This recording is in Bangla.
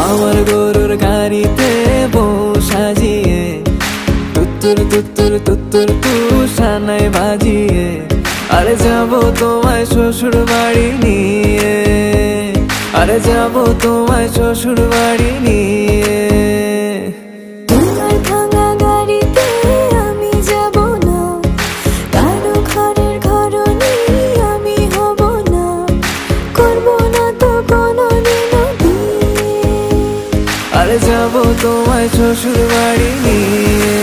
আমার গরুর গাড়িতে বউ সাজিয়ে তুত্তুর তুত্তুর তুত্তুর তুষানায় বাজিয়ে আরে যাবো তোমায় শ্বশুর বাড়ি নিয়ে, আরে যাবো তোমায় শ্বশুর বাড়ি নিয়ে। তোমার ভাঙা গাড়িতে আমি যাব না, কারো ঘরের ঘরনি আমি হব না, করব না তো কোনোদিনও বিয়ে। আরে যাবো তোমায় শ্বশুর বাড়ি নিয়ে।